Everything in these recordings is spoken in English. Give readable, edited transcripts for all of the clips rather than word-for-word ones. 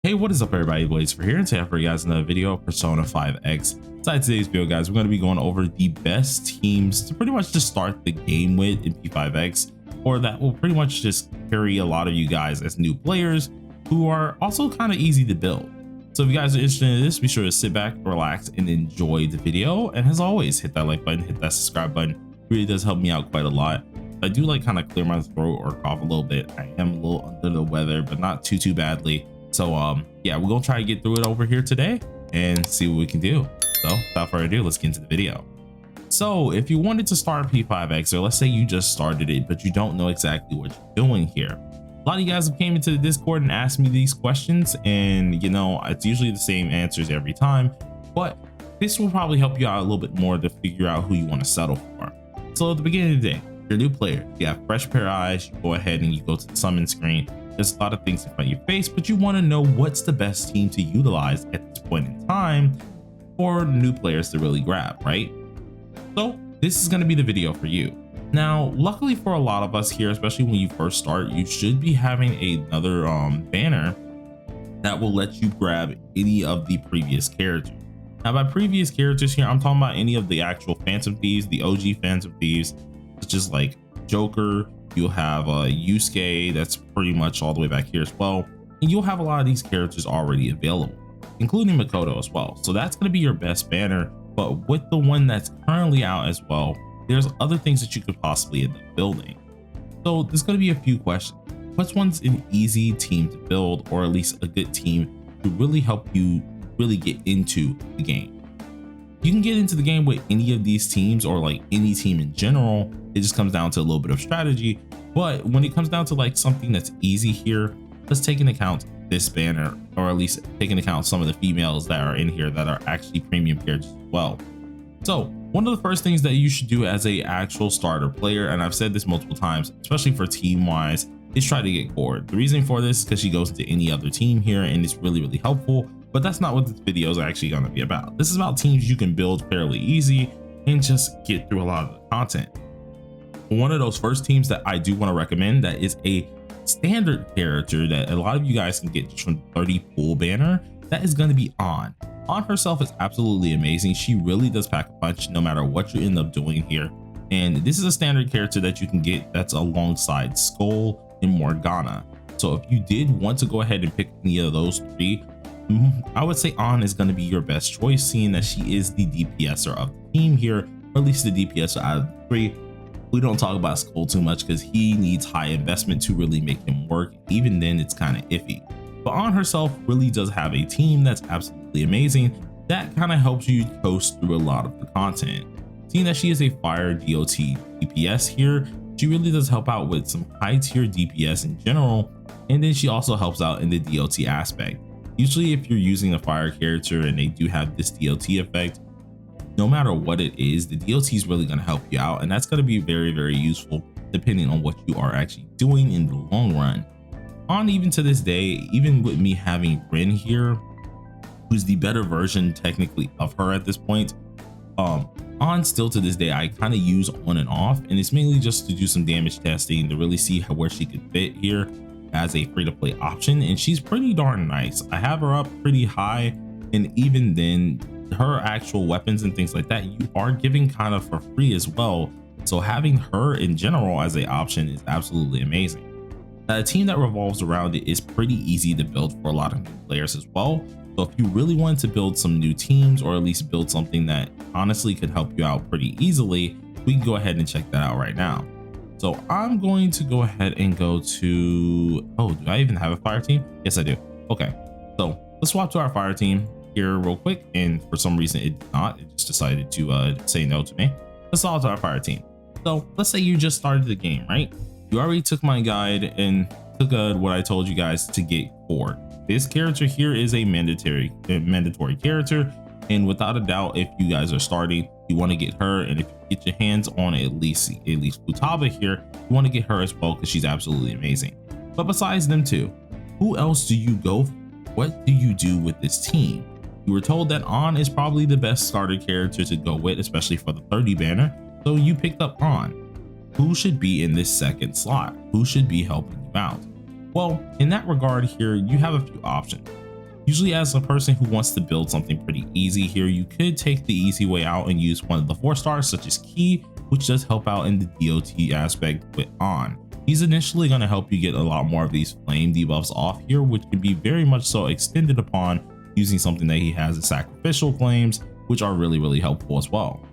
Hey, what is up everybody, Blaze for here, and today for you guys another video of Persona 5X. Inside today's video, guys, we're going to be going over the best teams to pretty much just start the game with in P5X, or that will pretty much just carry a lot of you guys as new players who are also kind of easy to build. So if you guys are interested in this, be sure to sit back, relax, and enjoy the video. And as always, hit that like button, hit that subscribe button. It really does help me out quite a lot. I do like kind of clear my throat or cough a little bit. I am a little under the weather, but not too badly. So yeah, we're gonna try to get through it over here today and see what we can do. So without further ado, let's get into the video. So if you wanted to start P5X, or let's say you just started it but you don't know exactly what you're doing here, a lot of you guys have came into the Discord and asked me these questions, and you know, it's usually the same answers every time, but this will probably help you out a little bit more to figure out who you want to settle for. So at the beginning of the day, you're a new player, you have fresh pair of eyes, you go ahead and you go to the summon screen. There's a lot of things in front of your face, but you want to know what's the best team to utilize at this point in time for new players to really grab, right? So this is going to be the video for you. Now, luckily for a lot of us here, especially when you first start, you should be having another banner that will let you grab any of the previous characters. Now, by previous characters here, I'm talking about any of the actual Phantom Thieves, the OG Phantom Thieves, such as like Joker. You'll have Yusuke, that's pretty much all the way back here as well. And you'll have a lot of these characters already available, including Makoto as well. So that's going to be your best banner. But with the one that's currently out as well, there's other things that you could possibly end up building. So there's going to be a few questions. Which one's an easy team to build, or at least a good team to really help you really get into the game? You can get into the game with any of these teams, or like any team in general. It just comes down to a little bit of strategy. But when it comes down to like something that's easy here, let's take into account this banner, or at least take into account some of the females that are in here that are actually premium characters as well. So one of the first things that you should do as a actual starter player, and I've said this multiple times, especially for team wise, is try to get Cord. The reason for this is because she goes into any other team here and it's really helpful. But that's not what this video is actually going to be about. This is about teams you can build fairly easy and just get through a lot of the content. One of those first teams that I do want to recommend that is a standard character that a lot of you guys can get just from 30 pool banner, that is going to be On. On herself is absolutely amazing. She really does pack a punch no matter what you end up doing here. And this is a standard character that you can get that's alongside Skull and Morgana. So if you did want to go ahead and pick any of those three, I would say On is going to be your best choice, seeing that she is the DPSer of the team here, or at least the DPSer out of the three. We don't talk about Skull too much because he needs high investment to really make him work. Even then, it's kind of iffy. But On herself really does have a team that's absolutely amazing that kind of helps you coast through a lot of the content. Seeing that she is a fire DOT DPS here, she really does help out with some high tier DPS in general, and then she also helps out in the DOT aspect. Usually if you're using a fire character and they do have this DOT effect, no matter what it is, the DOT is really going to help you out, and that's going to be very useful depending on what you are actually doing in the long run. On, even to this day, even with me having Rin here, who's the better version technically of her at this point, On still to this day I kind of use on and off, and it's mainly just to do some damage testing to really see where she could fit here as a free-to-play option, and she's pretty darn nice. I have her up pretty high, and even then her actual weapons and things like that you are giving kind of for free as well. So having her in general as a option is absolutely amazing. A team that revolves around it is pretty easy to build for a lot of new players as well. So if you really want to build some new teams, or at least build something that honestly could help you out pretty easily, we can go ahead and check that out right now. So I'm going to go ahead and go to, oh, do I even have a fire team? Yes, I do. Okay, so let's swap to our fire team here real quick, and for some reason it did not. It just decided to say no to me. Let's swap to our fire team. So let's say you just started the game, right? You already took my guide and took what I told you guys to get Cord. This character here is a mandatory character, and without a doubt, if you guys are starting, you want to get her, and if you get your hands on at least Futaba here, you want to get her as well because she's absolutely amazing. But besides them two, who else do you go for? What do you do with this team? You were told that On is probably the best starter character to go with, especially for the 30 banner, so you picked up On. Who should be in this second slot? Who should be helping you out? Well, in that regard here, you have a few options. Usually as a person who wants to build something pretty easy here, you could take the easy way out and use one of the 4-stars such as Key, which does help out in the DOT aspect with On. He's initially going to help you get a lot more of these flame debuffs off here, which can be very much so extended upon using something that he has as sacrificial flames, which are really helpful as well.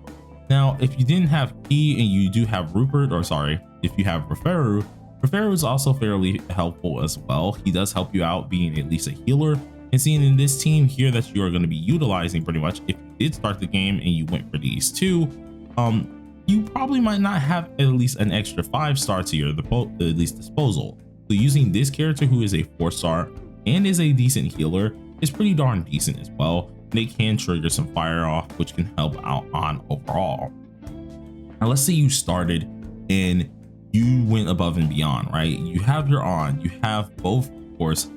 Now, if you didn't have Key and you do have Rupert, or sorry, if you have Referu is also fairly helpful as well. He does help you out being at least a healer, and seeing in this team here that you are going to be utilizing pretty much if you did start the game and you went for these two, you probably might not have at least an extra 5-star to your at least disposal. So using this character who is a 4-star and is a decent healer is pretty darn decent as well. They can trigger some fire off, which can help out on overall. Now let's say you started and you went above and beyond, right? You have your On, you have both, of course,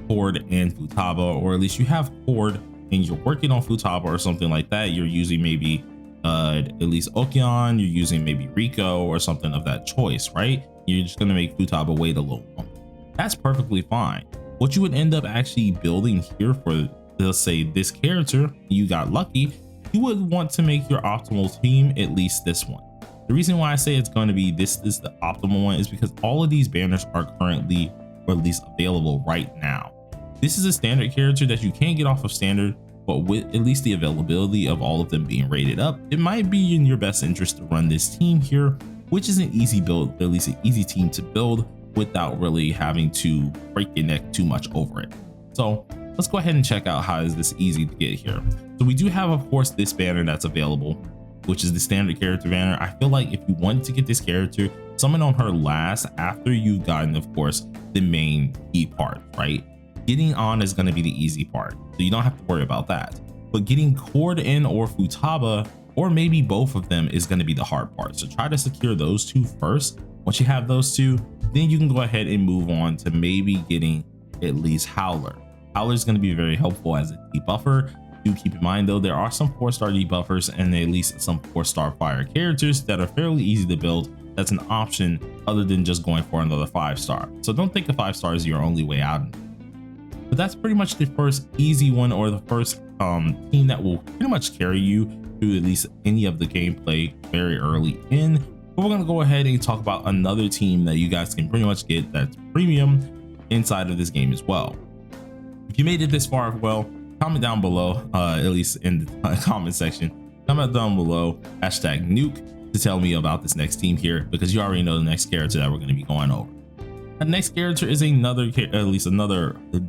Cord and Futaba, or at least you have Cord and you're working on Futaba or something like that. You're using maybe at least Okeon, you're using maybe Rico or something of that choice, right? You're just going to make Futaba wait a little longer. That's perfectly fine. What you would end up actually building here for, let's say, this character, you got lucky, you would want to make your optimal team at least this one. The reason why I say it's going to be this is the optimal one is because all of these banners are currently, or at least available right now. This is a standard character that you can't get off of standard, but with at least the availability of all of them being rated up, it might be in your best interest to run this team here, which is an easy build, at least an easy team to build without really having to break your neck too much over it. So let's go ahead and check out how is this easy to get here. So we do have, of course, this banner that's available, which is the standard character banner. I feel like if you want to get this character, summon on her last after you've gotten, of course, the main key part, right? Getting On is going to be the easy part, so you don't have to worry about that. But getting Cord in or Futaba, or maybe both of them, is going to be the hard part. So try to secure those two first. Once you have those two, then you can go ahead and move on to maybe getting at least Howler. Howler is going to be very helpful as a debuffer. Do keep in mind though, there are some 4-star debuffers and at least some 4-star fire characters that are fairly easy to build. That's an option other than just going for another 5-star. So don't think a 5-star is your only way out. But that's pretty much the first easy one, or the first team that will pretty much carry you through at least any of the gameplay very early in. But we're going to go ahead and talk about another team that you guys can pretty much get that's premium inside of this game as well. If you made it this far, well, comment down below, at least in the comment section, comment down below #nuke to tell me about this next team here, because you already know the next character that we're going to be going over. The next character is another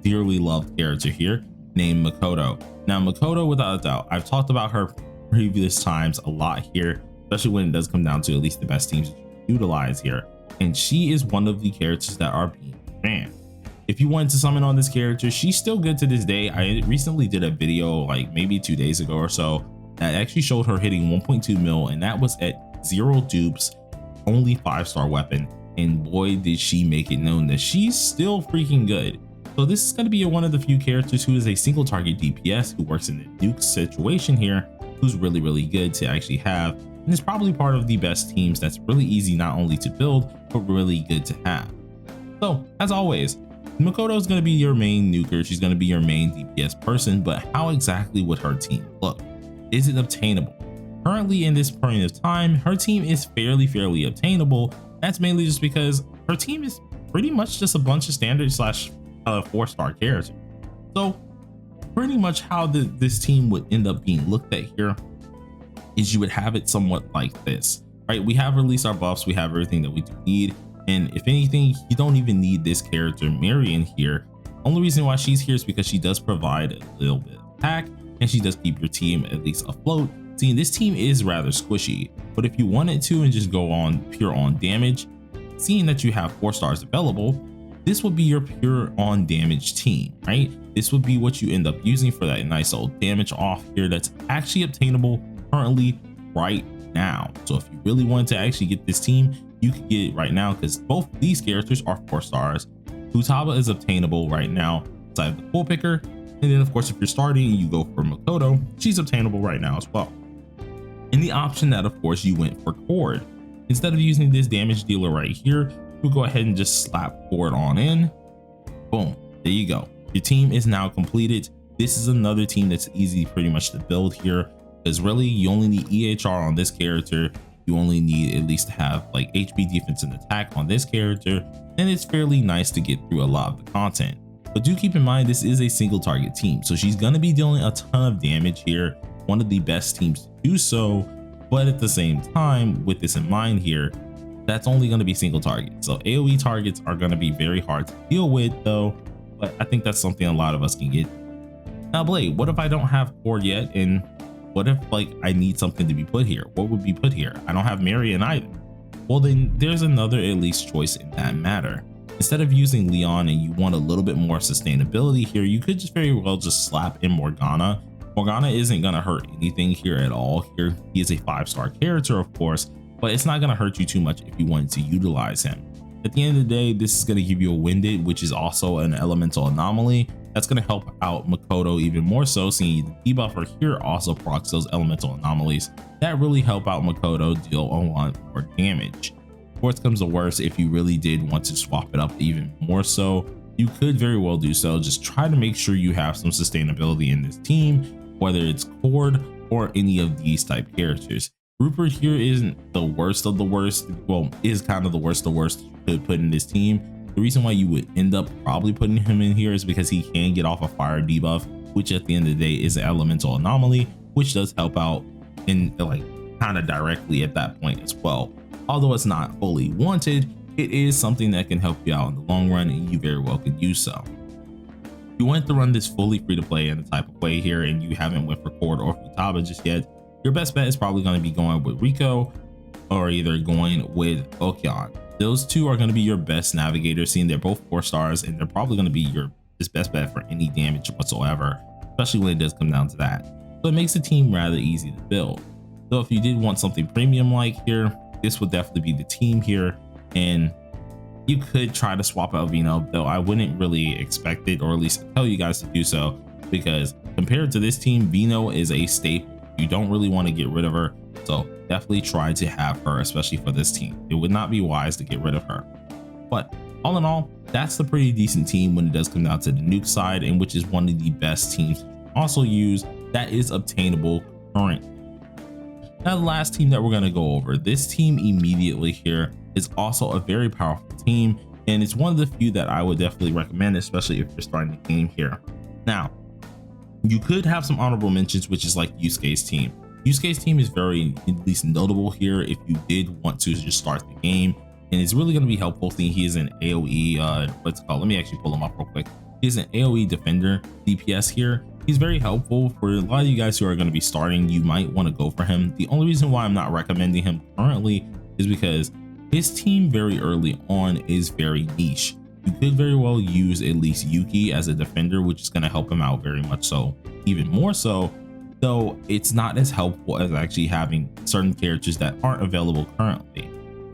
dearly loved character here named Makoto. Now Makoto, without a doubt, I've talked about her previous times a lot here, especially when it does come down to at least the best teams to utilize here. And she is one of the characters that are being banned. If you wanted to summon on this character, she's still good to this day. I recently did a video like maybe 2 days ago or so that actually showed her hitting 1.2 mil, and that was at 0 dupes, only 5-star weapon. And boy, did she make it known that she's still freaking good. So this is going to be one of the few characters who is a single target DPS who works in the nuke situation here, who's really good to actually have, and is probably part of the best teams that's really easy not only to build, but really good to have. So as always, Makoto is going to be your main nuker. She's going to be your main DPS person, but how exactly would her team look? Is it obtainable? Currently in this point of time, her team is fairly obtainable. That's mainly just because her team is pretty much just a bunch of standard / 4-star characters. So pretty much how this team would end up being looked at here is you would have it somewhat like this, right? We have released our buffs, we have everything that we do need, and if anything, you don't even need this character Marion here. Only reason why she's here is because she does provide a little bit of attack, and she does keep your team at least afloat. See, this team is rather squishy, but if you wanted to and just go on pure on damage, seeing that you have 4-stars available, this would be your pure on damage team, right? This would be what you end up using for that nice old damage off here that's actually obtainable currently right now. So if you really wanted to actually get this team, you can get it right now, because both these characters are 4-stars. Futaba is obtainable right now inside of the pool picker, and then of course if you're starting and you go for Makoto, she's obtainable right now as well. And the option that of course you went for Cord, instead of using this damage dealer right here, we'll go ahead and just slap Cord on in. Boom, there you go. Your team is now completed. This is another team that's easy pretty much to build here, because really you only need EHR on this character. You only need at least to have like HP, defense, and attack on this character, and it's fairly nice to get through a lot of the content. But do keep in mind, this is a single target team, so she's going to be dealing a ton of damage here, one of the best teams to do so. But at the same time, with this in mind here, that's only going to be single target, so AoE targets are going to be very hard to deal with though, but I think that's something a lot of us can get. Now Blade, what if I don't have core yet, and what if like I need something to be put here? What would be put here? I don't have Marion either. Well, then there's another at least choice in that matter. Instead of using Leon and you want a little bit more sustainability here, you could just very well just slap in Morgana. Morgana isn't going to hurt anything here at all. Here he is a 5-star character, of course, but it's not going to hurt you too much if you wanted to utilize him. At the end of the day, this is going to give you a Winded, which is also an elemental anomaly. That's going to help out Makoto even more so, seeing the debuffer here also procs those elemental anomalies that really help out Makoto deal a lot more damage. Worst comes to worst, if you really did want to swap it up even more so, you could very well do so. Just try to make sure you have some sustainability in this team, whether it's Cord or any of these type characters. Rupert here isn't the worst of the worst, well, is kind of the worst you could put in this team. The reason why you would end up probably putting him in here is because he can get off a fire debuff, which at the end of the day is an elemental anomaly, which does help out in like kind of directly at that point as well. Although it's not fully wanted, it is something that can help you out in the long run, and you very well could use so. If you want to run this fully free to play in a type of way here and you haven't went for Cord or Futaba just yet, your best bet is probably going to be going with Rico or either going with Okyon. Those two are going to be your best navigators, seeing they're both 4 stars, and they're probably going to be your best bet for any damage whatsoever, especially when it does come down to that. So it makes the team rather easy to build. So if you did want something premium like here, this would definitely be the team here, and you could try to swap out Vino, though I wouldn't really expect it, or at least tell you guys to do so, because compared to this team, Vino is a staple. You don't really want to get rid of her, so definitely try to have her, especially for this team. It would not be wise to get rid of her. But all in all, that's a pretty decent team when it does come down to the nuke side, and which is one of the best teams to also use that is obtainable current. Now the last team that we're going to go over, this team immediately here is also a very powerful team, and it's one of the few that I would definitely recommend, especially if you're starting the game here. Now you could have some honorable mentions, which is like Yusuke's team. Yusuke's team is very at least notable here if you did want to just start the game, and it's really going to be helpful seeing he is an AoE what's it called, let me actually pull him up real quick. He's an AoE defender DPS here. He's very helpful for a lot of you guys who are going to be starting. You might want to go for him. The only reason why I'm not recommending him currently is because his team very early on is very niche. You could very well use at least Yuki as a defender, which is going to help him out very much so, even more so, though it's not as helpful as actually having certain characters that aren't available currently.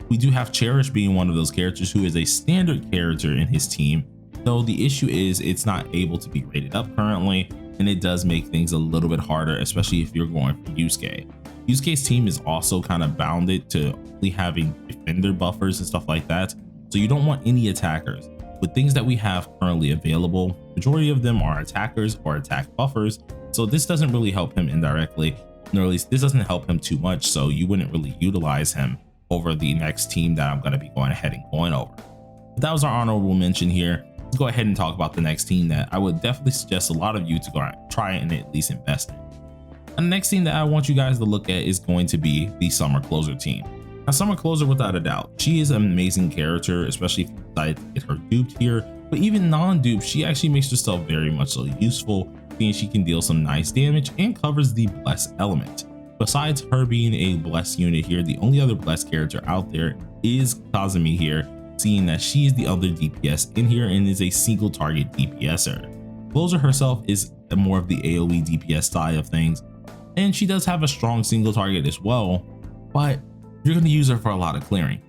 We do have Cherish being one of those characters who is a standard character in his team, though the issue is it's not able to be rated up currently, and it does make things a little bit harder, especially if you're going for Yusuke. Yusuke's team is also kind of bounded to only having defender buffers and stuff like that, so you don't want any attackers. With things that we have currently available, majority of them are attackers or attack buffers, so this doesn't really help him indirectly, or at least this doesn't help him too much, so you wouldn't really utilize him over the next team that I'm going to be going ahead and going over. But that was our honorable mention here. Let's go ahead and talk about the next team that I would definitely suggest a lot of you to go and try and at least invest in. And the next team that I want you guys to look at is going to be the Summer Closer team. Now, Summer Closer, without a doubt, she is an amazing character, especially if you decide to get her duped here. But even non-duped, she actually makes herself very much so useful, seeing she can deal some nice damage and covers the Bless element. Besides her being a Bless unit here, the only other Bless character out there is Kazumi here, seeing that she is the other DPS in here and is a single target DPSer. Closer herself is more of the AoE DPS side of things, and she does have a strong single target as well, but you're going to use her for a lot of clearing.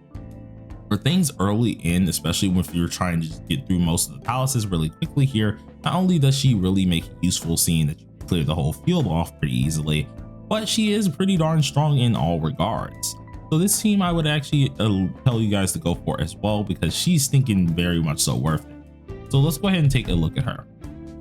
For things early in, especially if you're trying to just get through most of the palaces really quickly here, not only does she really make it useful, seeing that you can clear the whole field off pretty easily, but she is pretty darn strong in all regards. So this team I would actually tell you guys to go for as well, because she's thinking very much so worth it. So let's go ahead and take a look at her.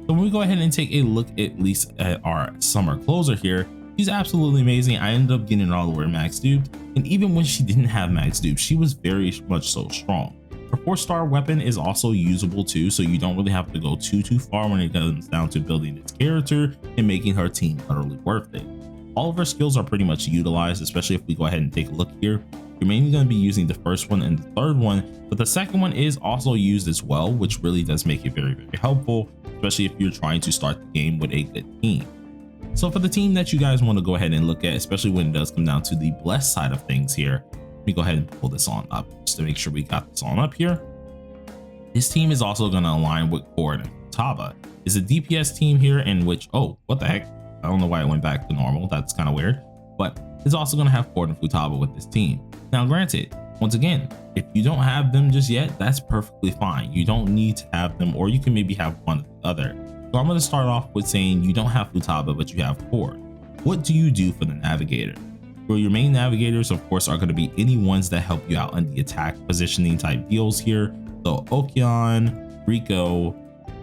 So when we go ahead and take a look at least at our summer closer here, she's absolutely amazing. I ended up getting her all the way max duped, and even when she didn't have max dupe, she was very much so strong. Her 4-star weapon is also usable too, so you don't really have to go too far when it comes down to building this character and making her team utterly worth it. All of her skills are pretty much utilized, especially if we go ahead and take a look here. You're mainly going to be using the first one and the third one, but the second one is also used as well, which really does make it very helpful, especially if you're trying to start the game with a good team. So for the team that you guys want to go ahead and look at, especially when it does come down to the blessed side of things here, let me go ahead and pull this on up just to make sure we got this on up here. This team is also going to align with Cord and Futaba. It's a DPS team here in which, oh, what the heck? I don't know why it went back to normal. That's kind of weird, but it's also going to have Cord and Futaba with this team. Now, granted, once again, if you don't have them just yet, that's perfectly fine. You don't need to have them, or you can maybe have one or the other. So I'm going to start off with saying you don't have Futaba, but you have Cord. What do you do for the navigator? Well, your main navigators, of course, are going to be any ones that help you out on the attack positioning type deals here. So Okeon, Rico,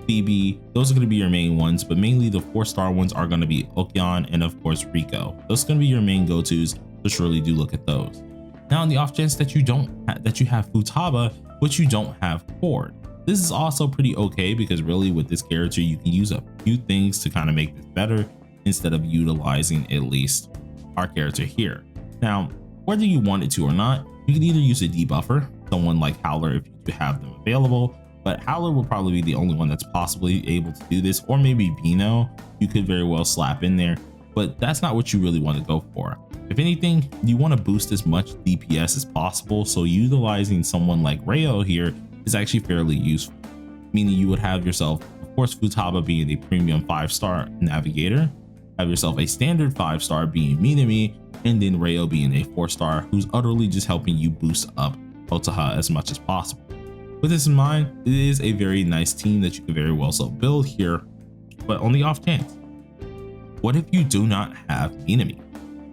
Phoebe, those are going to be your main ones, but mainly the 4-star ones are going to be Okeon and of course Rico. Those are going to be your main go-tos, so surely do look at those. Now, on the off chance that you have Futaba, but you don't have Cord, this is also pretty okay, because really with this character you can use a few things to kind of make this better instead of utilizing at least our character here. Now, whether you want it to or not, you can either use a debuffer, someone like Howler if you have them available, but Howler will probably be the only one that's possibly able to do this, or maybe Bino you could very well slap in there, but that's not what you really want to go for. If anything, you want to boost as much DPS as possible, so utilizing someone like Rayo here is actually fairly useful, meaning you would have yourself, of course, Futaba being a premium 5-star navigator, have yourself a standard 5-star being Minami, and then Rayo being a 4-star who's utterly just helping you boost up Otaha as much as possible. With this in mind, it is a very nice team that you can very well so build here, but on the off chance, what if you do not have Minami?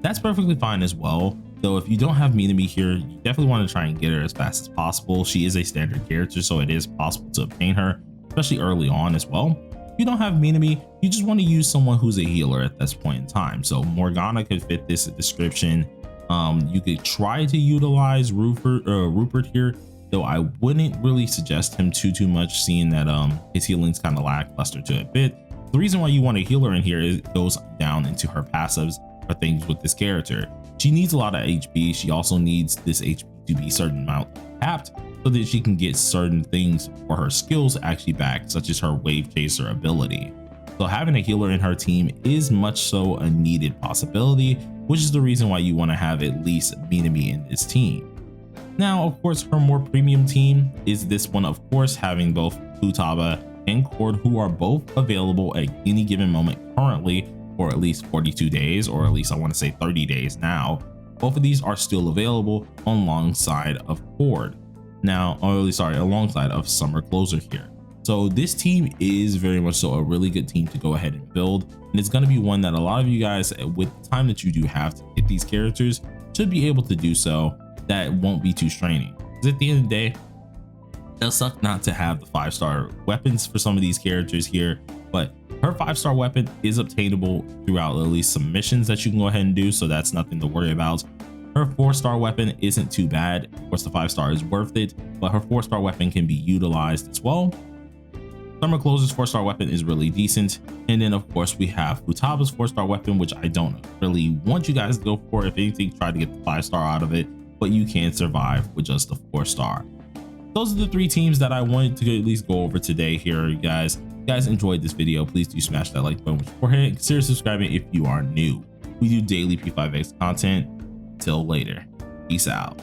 That's perfectly fine as well, though if you don't have Minami here, you definitely want to try and get her as fast as possible. She is a standard character, so it is possible to obtain her, especially early on as well. If you don't have Minami, you just want to use someone who's a healer at this point in time. So Morgana could fit this description. You could try to utilize Rupert here, though I wouldn't really suggest him too much, seeing that his healing's kind of lackluster to a bit. The reason why you want a healer in here is it goes down into her passives or things with this character. She needs a lot of HP. She also needs this HP to be a certain amount capped so that she can get certain things for her skills actually back, such as her wave chaser ability. So having a healer in her team is much so a needed possibility, which is the reason why you want to have at least Minami in this team. Now, of course, her more premium team is this one, of course, having both Futaba and Cord, who are both available at any given moment currently for at least 42 days, or at least I want to say 30 days now. Both of these are still available alongside of Cord. Now, alongside of Summer Closer here. So this team is very much so a really good team to go ahead and build, and it's going to be one that a lot of you guys, with the time that you do have to get these characters, should be able to do so. That won't be too straining, because at the end of the day, it does suck not to have the 5-star weapons for some of these characters here, but her 5-star weapon is obtainable throughout at least some missions that you can go ahead and do, so that's nothing to worry about. Her 4-star weapon isn't too bad. Of course, the 5-star is worth it, but her 4-star weapon can be utilized as well. Summer Closer's 4-star weapon is really decent, and then of course we have Futaba's 4-star weapon, which I don't really want you guys to go for. If anything, try to get the 5-star out of it, but you can survive with just the 4-star. Those are the 3 teams that I wanted to at least go over today here, you guys. If you guys enjoyed this video, please do smash that like button beforehand and consider subscribing if you are new. We do daily P5X content. Till later, peace out.